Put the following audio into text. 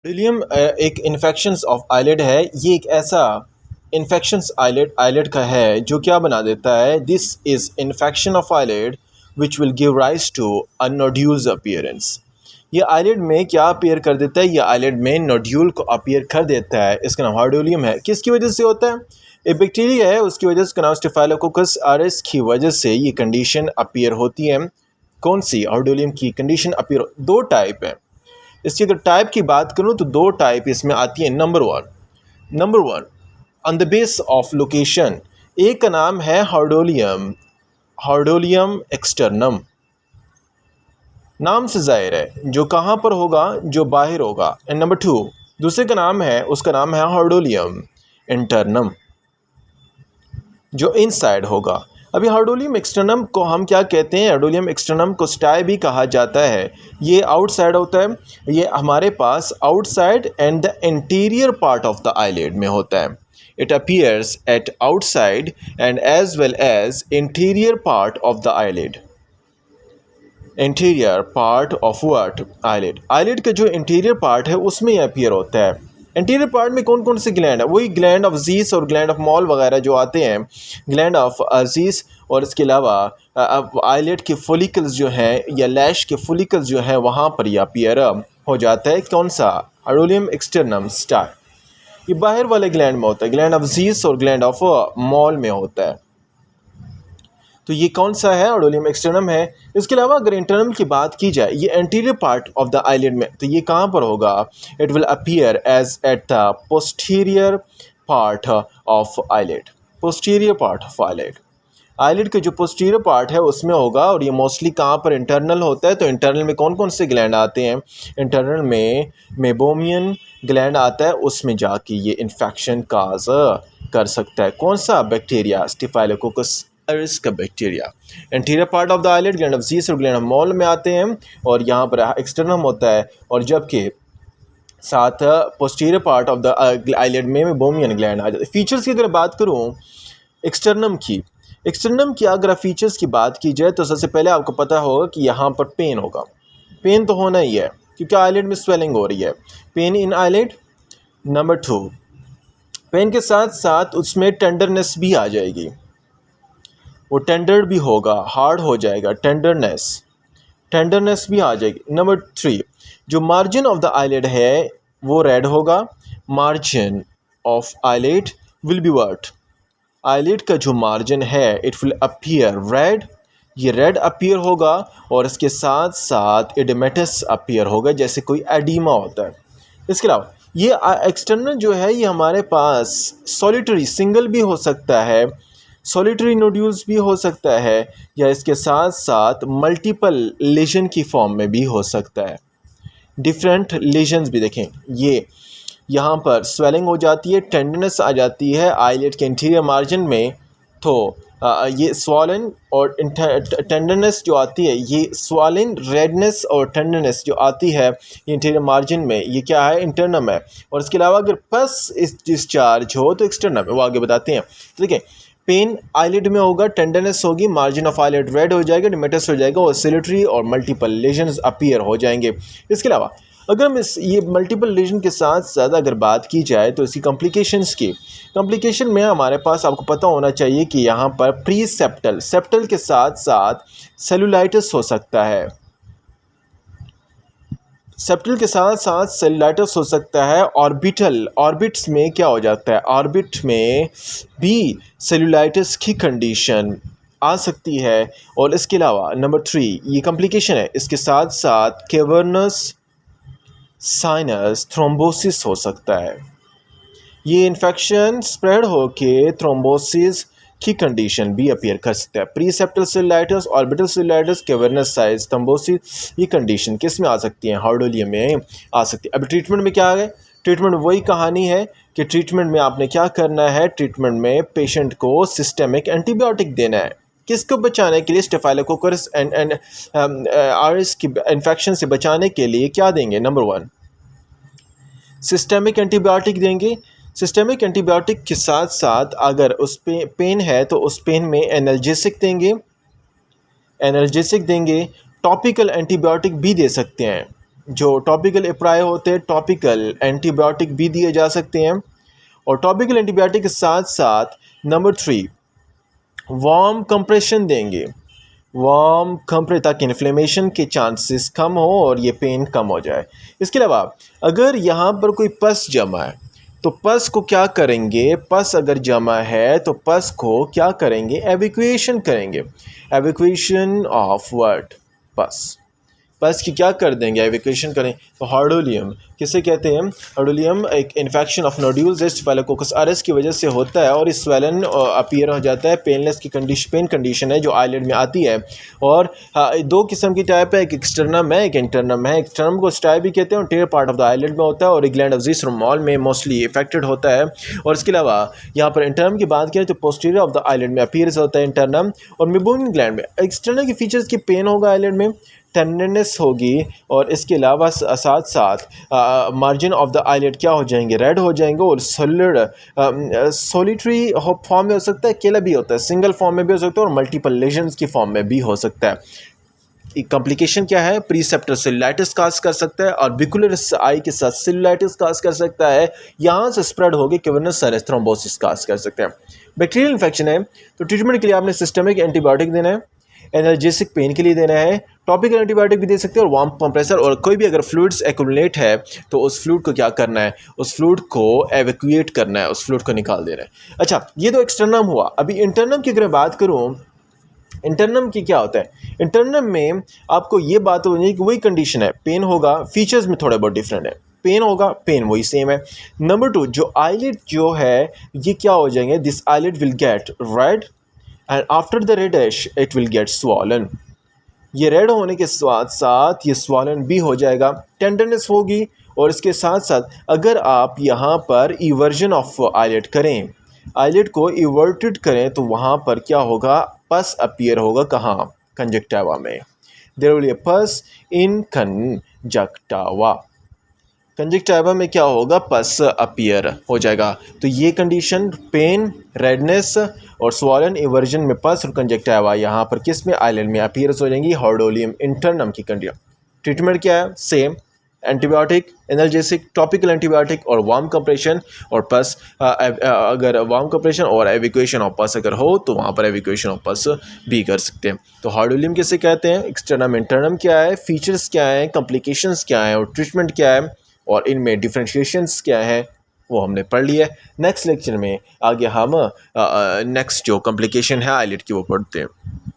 William एक infections of islet है। ये एक ऐसा इन्फेक्शंस आइलेट का है जो क्या बना देता है, this is infection of eyelet which will give rise to a nodules appearance. ये आइलेट में क्या अपीयर कर देता है, ये आइलेट में नोड्यूल को अपीयर कर देता है। इसका नाम हार्डोलियम है। किसकी वजह से होता है? एक बैक्टीरिया है, उसकी वजह से, उसका नाम स्टेफाइलोकोकस ऑरिस की वजह से ये कंडीशन अपीयर होती है। कौन सी? हार्डोलियम की कंडीशन अपीयर। दो टाइप है इसकी। अगर टाइप की बात करूं तो दो टाइप इसमें आती है। Number one on the base of location, एक का नाम है हार्डोलियम एक्सटर्नम, नाम से जाहिर है जो कहाँ पर होगा, जो बाहर होगा। एंड नंबर टू, दूसरे का नाम है, उसका नाम है हार्डोलियम इंटरनम, जो इनसाइड होगा। अभी हार्डोलियम एक्सटर्नम को हम क्या कहते हैं? हार्डोलियम एक्सटर्नम को स्टाई भी कहा जाता है। ये आउटसाइड होता है। ये हमारे पास outside and the interior part of the eyelid में होता है। It appears at outside and as well as interior part of the eyelid. Interior part of what? Eyelid. Eyelid का जो इंटीरियर पार्ट है उसमें यह अपीयर होता है। इंटीरियर पार्ट में कौन कौन से ग्लैंड है? वही ग्लैंड ऑफ ज़ीस और ग्लैंड ऑफ मॉल वगैरह जो आते हैं। ग्लैंड ऑफ ज़ीस और इसके अलावा आईलिड के फॉलिकल्स जो हैं या लैश के फॉलिकल्स जो हैं वहाँ पर यह अपीयर हो जाता है। कौन सा? हार्डोलियम एक्सटर्नम स्टार। ये बाहर वाले ग्लैंड में होता है। ग्लैंड ऑफ ज़ीस और ग्लैंड ऑफ मॉल में होता है। तो ये कौन सा है? हार्डोलियम एक्सटर्नम है। इसके अलावा अगर इंटरनम की बात की जाए, ये anterior part of the eyelid में, तो ये कहाँ पर होगा? It will appear as at the posterior part of eyelid. Posterior part of eyelid, eyelid का जो पोस्टीरियर पार्ट है उसमें होगा। और ये मोस्टली कहाँ पर? इंटरनल होता है। तो इंटरनल में कौन कौन से ग्लैंड आते हैं? इंटरनल में मेबोमियन ग्लैंड आता है, उसमें जाके ये इन्फेक्शन काज कर सकता है। कौन सा? बैक्टीरिया, स्टेफाइलोकोकस ऑरिस का bacteria. Interior part of the eyelid gland of Zeiss और ग्लैंड ऑफ मॉल में आते हैं और यहाँ पर एक्सटर्नम होता है। और जबकि साथ posterior part of the eyelid में मेबोमियन ग्लैंड आ जाते हैं। फीचर्स की अगर बात करूँ एक्सटर्नम की अगर फीचर्स की बात की जाए तो सबसे पहले आपको पता होगा कि यहाँ पर पेन होगा। पेन तो होना ही है क्योंकि आईलिड में स्वेलिंग हो रही है। Pain in eyelid. Number two, pain के साथ साथ उसमें टेंडरनेस भी आ जाएगी। वो टेंडर भी होगा, हार्ड हो जाएगा। टेंडरनेस भी आ जाएगी। नंबर थ्री, जो मार्जिन ऑफ द आईलिड है वो रेड होगा। Margin of eyelid will be what? Eyelid का जो मार्जिन है इट विल अपीयर रेड। ये रेड अपीयर होगा और इसके साथ साथ एडिमेटस अपीयर होगा, जैसे कोई एडीमा होता है। इसके अलावा ये एक्सटर्नल जो है ये हमारे पास सॉलिटरी सिंगल भी हो सकता है, सॉलिटरी नोड्यूल्स भी हो सकता है, या इसके साथ साथ मल्टीपल लेजन की फॉर्म में भी हो सकता है। डिफरेंट लेजन्स भी देखें, ये यहाँ पर स्वेलिंग हो जाती है, टेंडरनेस आ जाती है आईलिड के इंटीरियर मार्जिन में। तो ये स्वॉलन और टेंडरनेस जो आती है, ये स्वॉलन रेडनेस और टेंडरनेस जो आती है इंटीरियर मार्जिन में, ये क्या है? इंटरनम है। और इसके अलावा अगर पस इस डिस्चार्ज हो तो एक्सटर्नम है, वो आगे बताते हैं। तो देखिए, पेन आईलिड में होगा, टेंडरनेस होगी, मार्जिन ऑफ आईलिड रेड हो जाएगा, डिमेटस हो जाएगा, ऑसिलेटरी और मल्टीपल लेजन्स अपीयर हो जाएंगे। इसके अलावा अगर हम ये मल्टीपल लेजन के साथ साथ अगर बात की जाए तो इसकी कॉम्प्लिकेशन में हमारे पास आपको पता होना चाहिए कि यहाँ पर प्री सेप्टल के साथ साथ सेलुलाइटिस हो सकता है। सेप्टल के साथ साथ सेलुलाइटिस हो सकता है। ऑर्बिट्स में क्या हो जाता है? ऑर्बिट में भी सेलुलाइटिस की कंडीशन आ सकती है। और इसके अलावा नंबर थ्री, ये कॉम्प्लिकेशन है, इसके साथ साथ कैवर्नस साइनस थ्रोम्बोसिस हो सकता है। ये इन्फेक्शन स्प्रेड होके थ्रोम्बोसिस की कंडीशन भी अपीयर कर सकता है। Preseptal cellulitis, orbital cellulitis, cavernous साइज थ्रोम्बोसिस, ये कंडीशन किस में आ सकती है? हार्डोलियम में आ सकती है। अभी ट्रीटमेंट में क्या आ गए? ट्रीटमेंट में वही कहानी है कि ट्रीटमेंट में आपने क्या करना है? ट्रीटमेंट में पेशेंट को सिस्टेमिक एंटीबायोटिक देना है। किसको बचाने के लिए? स्टेफाइलोकोकस एंड ऑरिस की इन्फेक्शन से बचाने के लिए क्या देंगे? नंबर वन, सिस्टेमिक एंटीबायोटिक देंगे। सिस्टेमिक एंटीबायोटिक के साथ साथ अगर उस पेन है तो उस पेन में एनाल्जेसिक देंगे। टॉपिकल एंटीबायोटिक भी दे सकते हैं। जो टॉपिकल एप्राय होते हैं टॉपिकल एंटीबायोटिक भी दिए जा सकते हैं, और टॉपिकल एंटीबायोटिक के साथ साथ नंबर 3 वार्म कंप्रेशन देंगे, वार्म कंप्रेस, ताकि इन्फ्लेमेशन के चांसेस कम हो और ये पेन कम हो जाए। इसके अलावा अगर यहाँ पर कोई पस जमा है तो पस को क्या करेंगे, पस अगर जमा है तो पस को क्या करेंगे, एविक्यूएशन करेंगे, एविक्यूएशन ऑफ व्हाट, पस, पस की क्या कर देंगे, एविक्यूएशन करें। तो हार्डोलियम किसे कहते हैं, हार्डोलियम एक infection of nodules staphylococcus orris की वजह से होता है और इस स्वेलन अपीयर हो जाता है, पेनलेस की पेन कंडीशन है जो आईलिड में आती है। और दो किस्म की टाइप है, एक एक्सटर्नम है एक इंटरनम है। एक्सटर्नम को स्टाइप भी कहते हैं, interior part of the eyelid में होता है और ग्लैंड ऑफ ज़ीस और मॉल में मोस्टली इफेक्टेड होता है। और इसके अलावा यहाँ पर इंटरनम की बात करें तो पोस्टीरियर ऑफ द आईलिड में अपीयर्स होता है इंटरनम, और मेबोनियन ग्लैंड में एक्सटर्नल की फीचर्स की पेन होगा आईलिड में, टेंडरनेस होगी, और इसके अलावा साथ साथ मार्जिन ऑफ द आईलिड क्या हो जाएंगे, रेड हो जाएंगे, और सोलिटरी फॉर्म में हो सकता है, अकेला भी होता है, सिंगल फॉर्म में भी हो सकता है, और मल्टीपल लेजन्स की फॉर्म में भी हो सकता है। कॉम्प्लिकेशन क्या है, प्रीसेप्टर सेलुलाइटिस काज कर सकता है और बिकुलर आई के साथ सेलुलाइटिस काज कर सकता है, यहाँ से स्प्रेड होगी कैवर्नस साइनस थ्रोम्बोसिस काज कर सकते हैं। बैक्टीरियल इन्फेक्शन है तो ट्रीटमेंट के लिए आपने सिस्टमिक एंटीबायोटिक देना है, एनर्जेसिक पेन के लिए देना है, टॉपिकल एंटीबायोटिक भी दे सकते हैं, और वार्म कंप्रेसर, और कोई भी अगर फ्लूइड्स एक्यूमुलेट है तो उस फ्लूइड को क्या करना है, उस फ्लूइड को एवैक्यूएट करना है, उस फ्लूइड को निकाल देना है। अच्छा, ये तो एक्सटर्नम हुआ। अभी इंटरनम की अगर बात करूँ, इंटरनम की क्या होता है, इंटरनम में आपको ये बात हो जाएगी कि वही कंडीशन है, पेन होगा, फीचर्स में थोड़ा बहुत डिफरेंट है, पेन होगा, पेन वही सेम है। नंबर 2 जो आईलिड जो है ये क्या हो जाएंगे, this eyelid will get red and after the reddish it will get swollen, ये रेड होने के साथ साथ ये स्वॉलन भी हो जाएगा, टेंडरनेस होगी, और इसके साथ साथ अगर आप यहाँ पर इवर्जन ऑफ आईलिड करें, आईलिड को इवर्टेड करें तो वहाँ पर क्या होगा, पस अपीयर होगा, कहाँ, कंजक्टिवा में, देयर विल बी अ पस इन कंजक्टिवा, कंजक्टिवा में क्या होगा, पस अपीयर हो जाएगा। तो ये कंडीशन पेन, रेडनेस और स्वॉलन, इवर्जन में पस और कंजक्टिवा यहाँ पर किस में, आईलिड में अपीयर्स हो जाएंगी, हार्डोलियम इंटरनम की कंडीशन। ट्रीटमेंट क्या है, same, antibiotic, analgesic, topical antibiotic और वार्म कंप्रेशन और पस, अगर वार्म कंप्रेशन और एविक्यूएशन ऑफ पस अगर हो तो वहाँ पर एविक्यूएशन ऑफ पस भी कर सकते हैं। तो हार्डोलियम किसे कहते हैं, एक्सटर्नम इंटरनम क्या है, फीचर्स क्या हैं, कॉम्प्लिकेशंस क्या हैं और ट्रीटमेंट क्या है, और इनमें डिफरेंशिएशंस क्या है वो हमने पढ़ लिया है। नेक्स्ट लेक्चर में आगे हम नेक्स्ट जो कॉम्प्लिकेशन है आईलिड की वो पढ़ते हैं।